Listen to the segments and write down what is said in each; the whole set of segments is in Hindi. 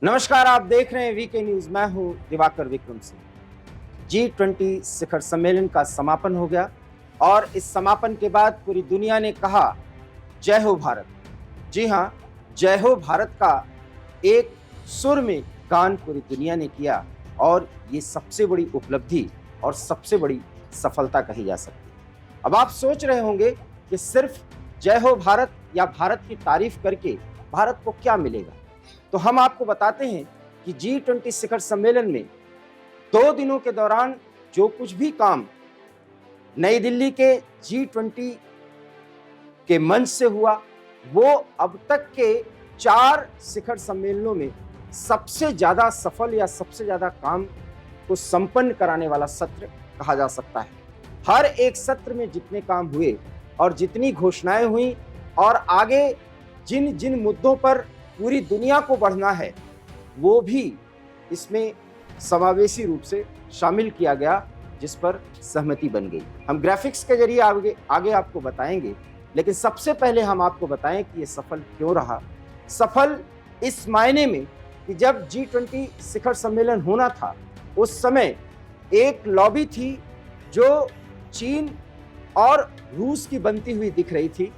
नमस्कार, आप देख रहे हैं वीके न्यूज। मैं हूं दिवाकर विक्रम सिंह। G20 शिखर सम्मेलन का समापन हो गया और इस समापन के बाद पूरी दुनिया ने कहा जय हो भारत। जी हां, जय हो भारत का एक सुर में गान पूरी दुनिया ने किया और ये सबसे बड़ी उपलब्धि और सबसे बड़ी सफलता कही जा सकती है। अब आप सोच रहे होंगे कि सिर्फ जय हो भारत या भारत की तारीफ करके भारत को क्या मिलेगा, तो हम आपको बताते हैं कि G20 शिखर सम्मेलन में 2 दिनों के दौरान जो कुछ भी काम नई दिल्ली के G20 के मंच से हुआ, वो अब तक के 4 शिखर सम्मेलनों में सबसे ज्यादा सफल या सबसे ज्यादा काम को संपन्न कराने वाला सत्र कहा जा सकता है। हर एक सत्र में जितने काम हुए और जितनी घोषणाएं हुई और आगे जिन जिन मुद्दों पर पूरी दुनिया को बढ़ना है, वो भी इसमें समावेशी रूप से शामिल किया गया, जिस पर सहमति बन गई। हम ग्राफिक्स के जरिए आगे आपको बताएंगे, लेकिन सबसे पहले हम आपको बताएं कि ये सफल क्यों रहा। सफल इस मायने में कि जब G20 शिखर सम्मेलन होना था, उस समय एक लॉबी थी जो चीन और रूस की बनती हुई दिख रही थी,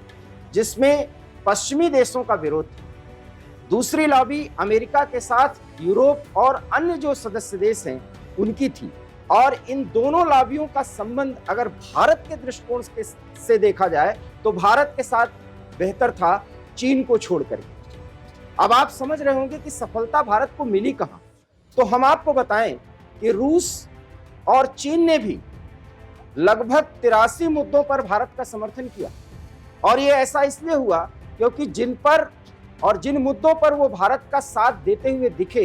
जिसमें पश्चिमी देशों का विरोध था। दूसरी लॉबी अमेरिका के साथ यूरोप और अन्य जो सदस्य देश हैं उनकी थी, और इन दोनों लॉबियों का संबंध अगर भारत के दृष्टिकोण से देखा जाए तो भारत के साथ बेहतर था चीन को छोड़कर। अब आप समझ रहे होंगे कि सफलता भारत को मिली कहां, तो हम आपको बताएं कि रूस और चीन ने भी लगभग 83 मुद्दों पर भारत का समर्थन किया, और ये ऐसा इसलिए हुआ क्योंकि जिन मुद्दों पर वो भारत का साथ देते हुए दिखे,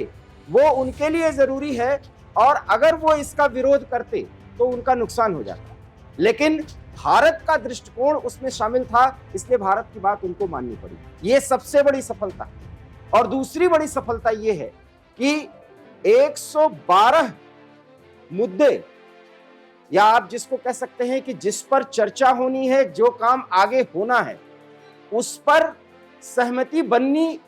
वो उनके लिए जरूरी है, और अगर वो इसका विरोध करते तो उनका नुकसान हो जाता। लेकिन भारत का दृष्टिकोण उसमें शामिल था, इसलिए भारत की बात उनको माननी पड़ी। ये सबसे बड़ी सफलता। और दूसरी बड़ी सफलता ये है कि 112 मुद्दे, या आप जिसको कह सकते हैं कि जिस पर चर्चा होनी है, जो काम आगे होना है, उस पर सहमति बननी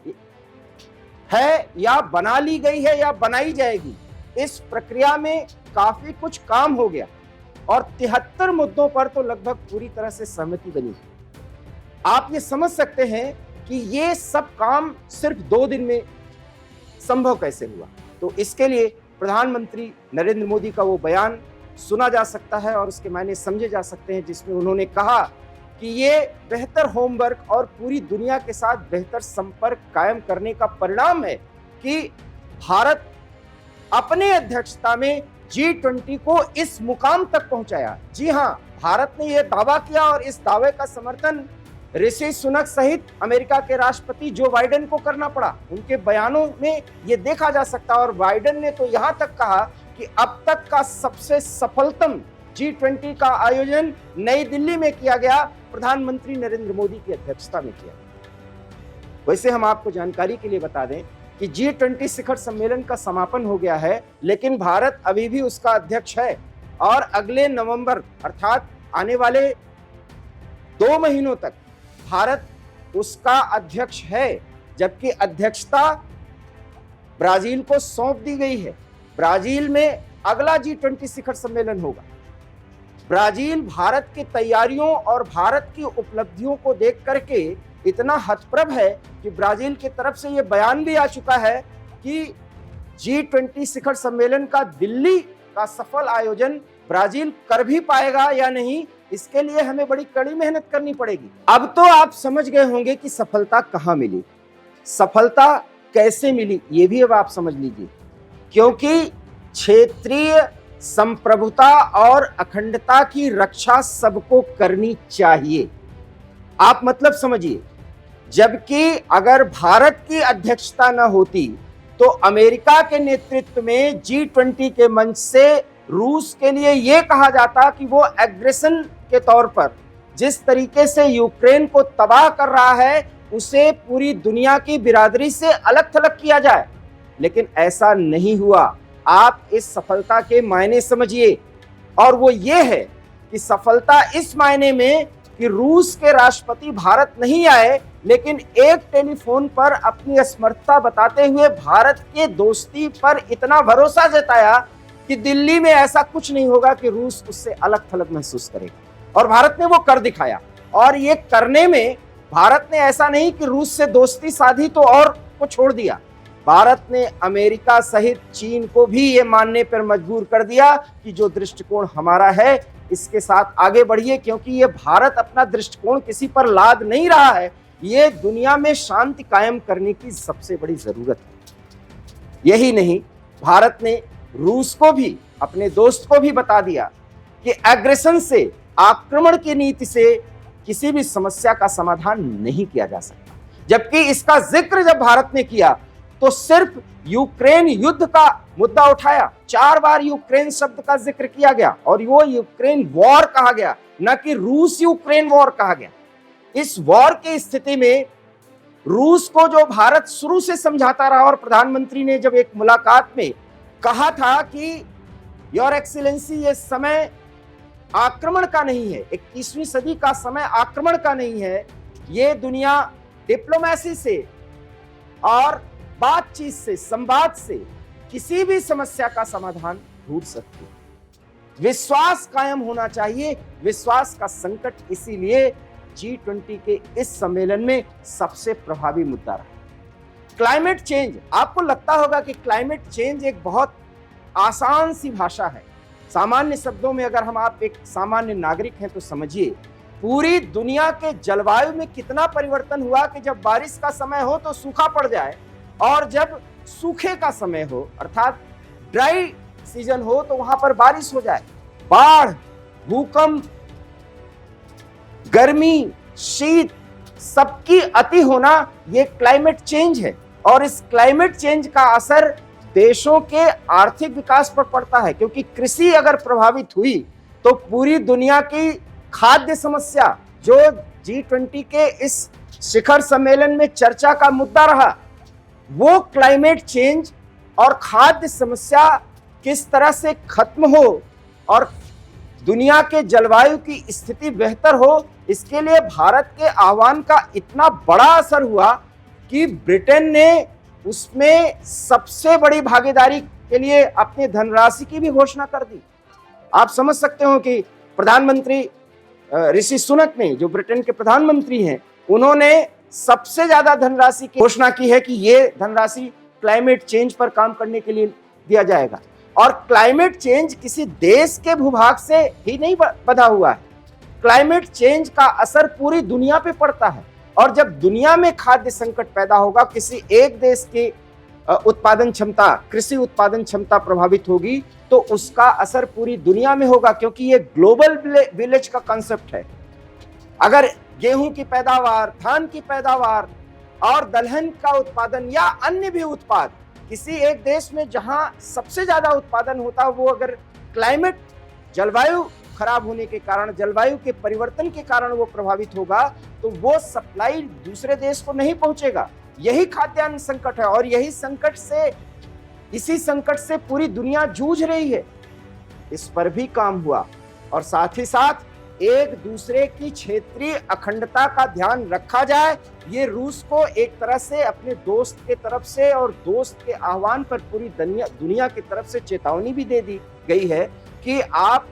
है या बना ली गई है या बनाई जाएगी। इस प्रक्रिया में काफी कुछ काम हो गया और 73 मुद्दों पर तो लगभग पूरी तरह से सहमति बनी। आप ये समझ सकते हैं कि ये सब काम सिर्फ 2 दिन में संभव कैसे हुआ। तो इसके लिए प्रधानमंत्री नरेंद्र मोदी का वो बयान सुना जा सकता है और उसके मायने समझे जा सकते हैं, जिसमें उन्होंने कहा कि ये बेहतर होमवर्क और पूरी दुनिया के साथ बेहतर संपर्क कायम करने का परिणाम है कि भारत अपने अध्यक्षता में G20 को इस मुकाम तक पहुंचाया। जी हां, भारत ने यह दावा किया और इस दावे का समर्थन ऋषि सुनक सहित अमेरिका के राष्ट्रपति जो बाइडेन को करना पड़ा। उनके बयानों में यह देखा जा सकता है, और बाइडेन ने तो यहां तक कहा कि अब तक का सबसे सफलतम G20 का आयोजन नई दिल्ली में किया गया, प्रधानमंत्री नरेंद्र मोदी की अध्यक्षता में किया। वैसे हम आपको जानकारी के लिए बता दें कि G20 शिखर सम्मेलन का समापन हो गया है, लेकिन भारत अभी भी उसका अध्यक्ष है, और अगले नवंबर अर्थात आने वाले 2 महीनों तक भारत उसका अध्यक्ष है, जबकि अध्यक्षता ब्राजील को सौंप दी गई है। ब्राजील में अगला G20 शिखर सम्मेलन होगा। ब्राजील भारत की तैयारियों और भारत की उपलब्धियों को देख करके इतना हतप्रभ है कि ब्राजील की तरफ से यह बयान भी आ चुका है कि G20 शिखर सम्मेलन का दिल्ली का सफल आयोजन ब्राजील कर भी पाएगा या नहीं, इसके लिए हमें बड़ी कड़ी मेहनत करनी पड़ेगी। अब तो आप समझ गए होंगे कि सफलता कहां मिली, सफलता कैसे मिली, ये भी अब आप समझ लीजिए। क्योंकि क्षेत्रीय संप्रभुता और अखंडता की रक्षा सबको करनी चाहिए। आप मतलब समझिए, जबकि अगर भारत की अध्यक्षता न होती तो अमेरिका के नेतृत्व में G20 के मंच से रूस के लिए यह कहा जाता कि वो एग्रेशन के तौर पर जिस तरीके से यूक्रेन को तबाह कर रहा है, उसे पूरी दुनिया की बिरादरी से अलग थलग किया जाए। लेकिन ऐसा नहीं हुआ। आप इस सफलता के मायने समझिए, और वो ये है कि सफलता इस मायने में कि रूस के राष्ट्रपति भारत नहीं आए, लेकिन एक टेलीफोन पर अपनी असमर्थता बताते हुए भारत के दोस्ती पर इतना भरोसा जताया कि दिल्ली में ऐसा कुछ नहीं होगा कि रूस उससे अलग थलग महसूस करेगा। और भारत ने वो कर दिखाया। और ये करने में भारत ने ऐसा नहीं कि रूस से दोस्ती साधी तो और को छोड़ दिया, भारत ने अमेरिका सहित चीन को भी ये मानने पर मजबूर कर दिया कि जो दृष्टिकोण हमारा है इसके साथ आगे बढ़िए, क्योंकि ये भारत अपना दृष्टिकोण किसी पर लाद नहीं रहा है, ये दुनिया में शांति कायम करने की सबसे बड़ी जरूरत है। यही नहीं, भारत ने रूस को भी, अपने दोस्त को भी बता दिया कि एग्रेशन से, आक्रमण की नीति से किसी भी समस्या का समाधान नहीं किया जा सकता। जबकि इसका जिक्र जब भारत ने किया तो सिर्फ यूक्रेन युद्ध का मुद्दा उठाया, 4 बार यूक्रेन शब्द का जिक्र किया गया और वो यूक्रेन वॉर कहा गया, न कि रूस यूक्रेन वॉर कहा गया। इस वॉर की स्थिति में रूस को जो भारत शुरू से समझाता रहा, और प्रधानमंत्री ने जब एक मुलाकात में कहा था कि योर एक्सीलेंसी, ये समय आक्रमण का नहीं है, 21वीं सदी का समय आक्रमण का नहीं है, ये दुनिया डिप्लोमेसी से और बातचीत से, संवाद से किसी भी समस्या का समाधान ढूंढ सकती है। विश्वास कायम होना चाहिए, विश्वास का संकट इसीलिए G20 के इस सम्मेलन में सबसे प्रभावी मुद्दा रहा। क्लाइमेट चेंज, आपको लगता होगा कि क्लाइमेट चेंज एक बहुत आसान सी भाषा है, सामान्य शब्दों में अगर हम आप एक सामान्य नागरिक हैं तो समझिए, पूरी दुनिया के जलवायु में कितना परिवर्तन हुआ कि जब बारिश का समय हो तो सूखा पड़ जाए, और जब सूखे का समय हो अर्थात ड्राई सीजन हो तो वहां पर बारिश हो जाए। बाढ़, भूकंप, गर्मी, शीत, सबकी अति होना, ये क्लाइमेट चेंज है। और इस क्लाइमेट चेंज का असर देशों के आर्थिक विकास पर पड़ता है, क्योंकि कृषि अगर प्रभावित हुई तो पूरी दुनिया की खाद्य समस्या, जो G20 के इस शिखर सम्मेलन में चर्चा का मुद्दा रहा, वो क्लाइमेट चेंज और खाद्य समस्या किस तरह से खत्म हो और दुनिया के जलवायु की स्थिति बेहतर हो, इसके लिए भारत के आह्वान का इतना बड़ा असर हुआ कि ब्रिटेन ने उसमें सबसे बड़ी भागीदारी के लिए अपनी धनराशि की भी घोषणा कर दी। आप समझ सकते हो कि प्रधानमंत्री ऋषि सुनक ने, जो ब्रिटेन के प्रधानमंत्री हैं, उन्होंने सबसे ज्यादा धनराशि की घोषणा की है कि ये धनराशि क्लाइमेट चेंज पर काम करने के लिए दिया जाएगा। और क्लाइमेट चेंज किसी देश के भूभाग से ही नहीं बंधा हुआ है, क्लाइमेट चेंज का असर पूरी दुनिया पे पड़ता है। और जब दुनिया में खाद्य संकट पैदा होगा, किसी एक देश की उत्पादन क्षमता, कृषि उत्पादन क्षमता प्रभावित होगी, तो उसका असर पूरी दुनिया में होगा, क्योंकि ये ग्लोबल विलेज का कॉन्सेप्ट है। अगर गेहूं की पैदावार, धान की पैदावार और दलहन का उत्पादन या अन्य भी उत्पाद किसी एक देश में जहां सबसे ज्यादा उत्पादन होता है, वो अगर क्लाइमेट, जलवायु खराब होने के कारण, जलवायु के परिवर्तन के कारण वो प्रभावित होगा, तो वो सप्लाई दूसरे देश को नहीं पहुंचेगा। यही खाद्यान्न संकट है और यही संकट से, इसी संकट से पूरी दुनिया जूझ रही है। इस पर भी काम हुआ और साथ ही साथ एक दूसरे की क्षेत्रीय अखंडता का ध्यान रखा जाए। ये रूस को एक तरह से अपने दोस्त के तरफ से और दोस्त के आह्वान पर पूरी दुनिया की तरफ से चेतावनी भी दे दी गई है कि आप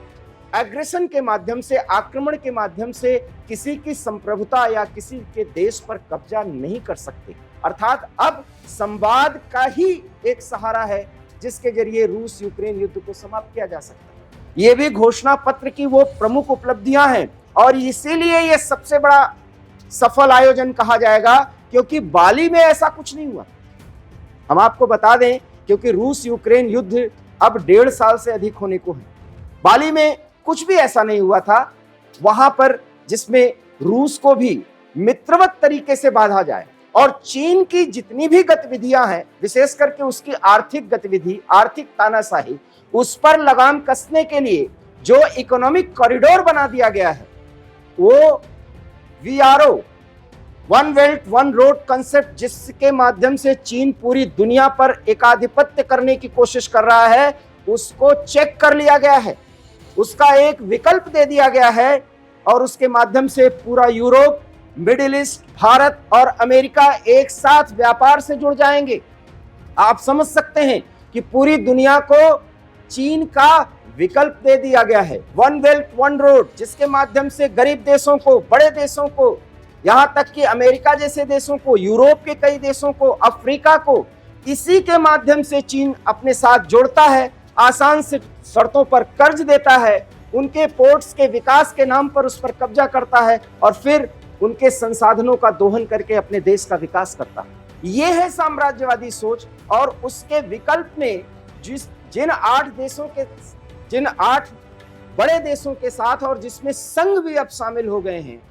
एग्रेशन के माध्यम से, आक्रमण के माध्यम से किसी की संप्रभुता या किसी के देश पर कब्जा नहीं कर सकते। अर्थात अब संवाद का ही एक सहारा है जिसके जरिए रूस यूक्रेन युद्ध को समाप्त किया जा सकता है। ये भी घोषणा पत्र की वो प्रमुख उपलब्धियां हैं और इसीलिए ये सबसे बड़ा सफल आयोजन कहा जाएगा, क्योंकि बाली में ऐसा कुछ नहीं हुआ। हम आपको बता दें, क्योंकि रूस यूक्रेन युद्ध अब 1.5 साल से अधिक होने को है, बाली में कुछ भी ऐसा नहीं हुआ था वहां पर जिसमें रूस को भी मित्रवत तरीके से बांधा जाए। और चीन की जितनी भी गतिविधियां हैं, विशेष करके उसकी आर्थिक गतिविधि, आर्थिक तानाशाही, उस पर लगाम कसने के लिए जो इकोनॉमिक कॉरिडोर बना दिया गया है, वो VRO, one belt one road concept, जिसके माध्यम से चीन पूरी दुनिया पर एकाधिपत्य करने की कोशिश कर रहा है, उसको चेक कर लिया गया है, उसका एक विकल्प दे दिया गया है और उसके माध्यम से पूरा यूरोप मिडिल ईस्ट, भारत और अमेरिका एक साथ व्यापार से जुड़ जाएंगे। आप समझ सकते हैं कि पूरी दुनिया को चीन का विकल्प दे दिया गया है, वन बेल्ट वन रोड, जिसके माध्यम से गरीब देशों को, बड़े देशों को, यहां तक कि अमेरिका जैसे देशों को, यूरोप के कई देशों को, अफ्रीका को, इसी के माध्यम से चीन अपने साथ जोड़ता है, आसान से शर्तों पर कर्ज देता है, उनके पोर्ट्स के विकास के नाम पर उस पर कब्जा करता है और फिर उनके संसाधनों का दोहन करके अपने देश का विकास करता है। ये है साम्राज्यवादी सोच। और उसके विकल्प में जिन 8 बड़े देशों के साथ, और जिसमें संघ भी अब शामिल हो गए हैं,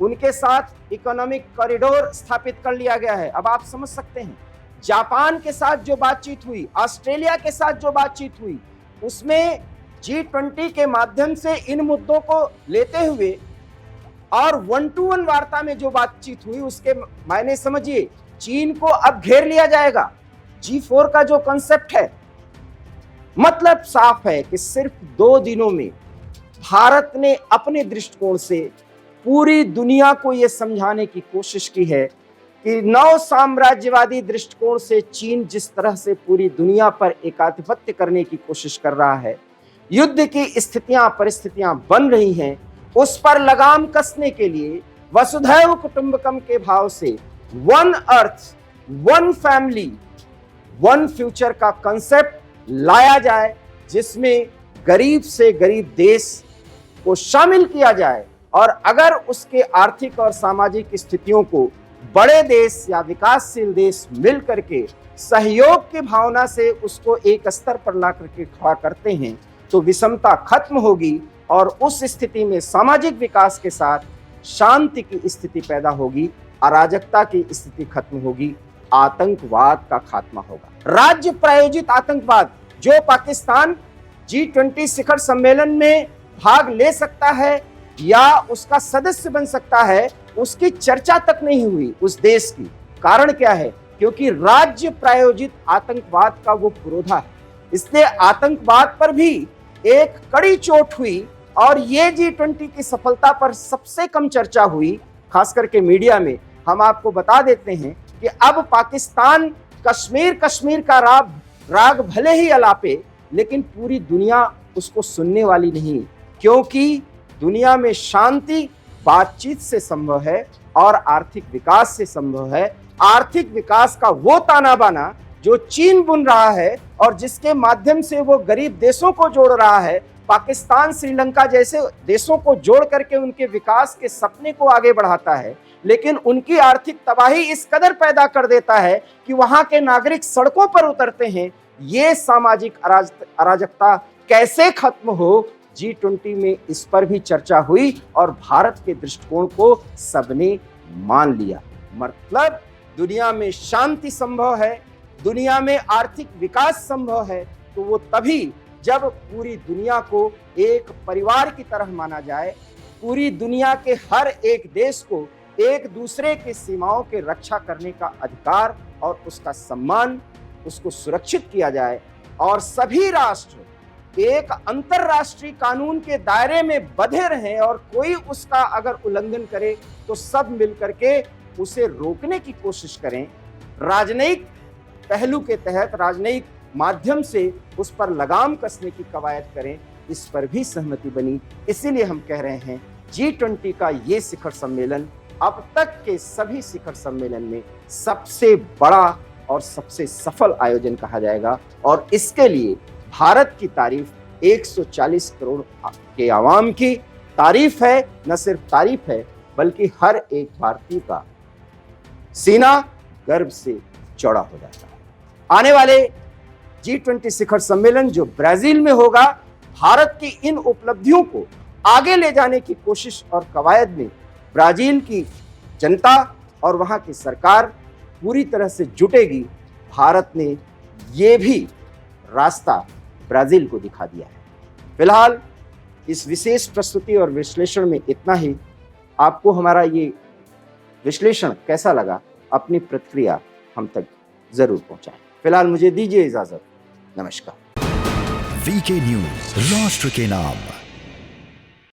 उनके साथ इकोनॉमिक कॉरिडोर स्थापित कर लिया गया है। अब आप समझ सकते हैं, जापान के साथ जो बातचीत हुई, ऑस्ट्रेलिया के साथ जो बातचीत हुई, उसमें G20 के माध्यम से इन मुद्दों को लेते हुए और 1-to-1 वार्ता में जो बातचीत हुई, उसके मायने समझिए, चीन को अब घेर लिया जाएगा। G4 का जो कंसेप्ट है, मतलब साफ है कि सिर्फ 2 दिनों में भारत ने अपने दृष्टिकोण से पूरी दुनिया को यह समझाने की कोशिश की है कि नव साम्राज्यवादी दृष्टिकोण से चीन जिस तरह से पूरी दुनिया पर एकाधिपत्य करने की कोशिश कर रहा है, युद्ध की स्थितियां, परिस्थितियां बन रही हैं, उस पर लगाम कसने के लिए वसुधैव कुटुंबकम के भाव से one earth, one family, one future का कंसेप्ट लाया जाए, जिसमें गरीब से गरीब देश को शामिल किया जाए और अगर उसके आर्थिक और सामाजिक स्थितियों को बड़े देश या विकासशील देश मिल करके सहयोग की भावना से उसको एक स्तर पर ला करके खड़ा करते हैं, तो विषमता खत्म होगी और उस स्थिति में सामाजिक विकास के साथ शांति की स्थिति पैदा होगी, अराजकता की स्थिति खत्म होगी, आतंकवाद का खात्मा होगा। राज्य प्रायोजित आतंकवाद, जो पाकिस्तान G20 शिखर सम्मेलन में भाग ले सकता है या उसका सदस्य बन सकता है, उसकी चर्चा तक नहीं हुई उस देश की। कारण क्या है? क्योंकि राज्य प्रायोजित आतंकवाद का वो पुरोधा है, इसलिए आतंकवाद पर भी एक कड़ी चोट हुई और ये G20 की सफलता पर सबसे कम चर्चा हुई, खास करके मीडिया में। हम आपको बता देते हैं कि अब पाकिस्तान कश्मीर का राग भले ही अलापे, लेकिन पूरी दुनिया उसको सुनने वाली नहीं, क्योंकि दुनिया में शांति बातचीत से संभव है और आर्थिक विकास से संभव है। आर्थिक विकास का वो ताना बाना जो चीन बुन रहा है और जिसके माध्यम से वो गरीब देशों को जोड़ रहा है, पाकिस्तान, श्रीलंका जैसे देशों को जोड़ करके उनके विकास के सपने को आगे बढ़ाता है, लेकिन उनकी आर्थिक तबाही इस कदर पैदा कर देता है कि वहां के नागरिक सड़कों पर उतरते हैं। ये सामाजिक अराजकता कैसे खत्म हो, G20 में इस पर भी चर्चा हुई और भारत के दृष्टिकोण को सबने मान लिया। मतलब दुनिया में शांति संभव है, दुनिया में आर्थिक विकास संभव है, तो वो तभी जब पूरी दुनिया को एक परिवार की तरह माना जाए, पूरी दुनिया के हर एक देश को एक दूसरे की सीमाओं के रक्षा करने का अधिकार और उसका सम्मान, उसको सुरक्षित किया जाए और सभी राष्ट्र एक अंतरराष्ट्रीय कानून के दायरे में बंधे रहें और कोई उसका अगर उल्लंघन करे तो सब मिलकर के उसे रोकने की कोशिश करें। राजनयिक पहलू के तहत, राजनयिक माध्यम से उस पर लगाम कसने की कवायद करें, इस पर भी सहमति बनी। इसीलिए हम कह रहे हैं G20 का ये शिखर सम्मेलन अब तक के सभी शिखर सम्मेलन में सबसे बड़ा और सबसे सफल आयोजन कहा जाएगा और इसके लिए भारत की तारीफ 140 करोड़ के आवाम की तारीफ है। न सिर्फ तारीफ है, बल्कि हर एक भारतीय का सीना गर्व से चौड़ा हो जाता है। आने वाले G20 शिखर सम्मेलन जो ब्राजील में होगा, भारत की इन उपलब्धियों को आगे ले जाने की कोशिश और कवायद में ब्राजील की जनता और वहां की सरकार पूरी तरह से जुटेगी। भारत ने ये भी रास्ता ब्राजील को दिखा दिया है। फिलहाल इस विशेष प्रस्तुति और विश्लेषण में इतना ही। आपको हमारा ये विश्लेषण कैसा लगा, अपनी प्रतिक्रिया हम तक जरूर पहुंचाएं। फिलहाल मुझे दीजिए इजाजत। नमस्कार। वीके न्यूज, राष्ट्र के नाम।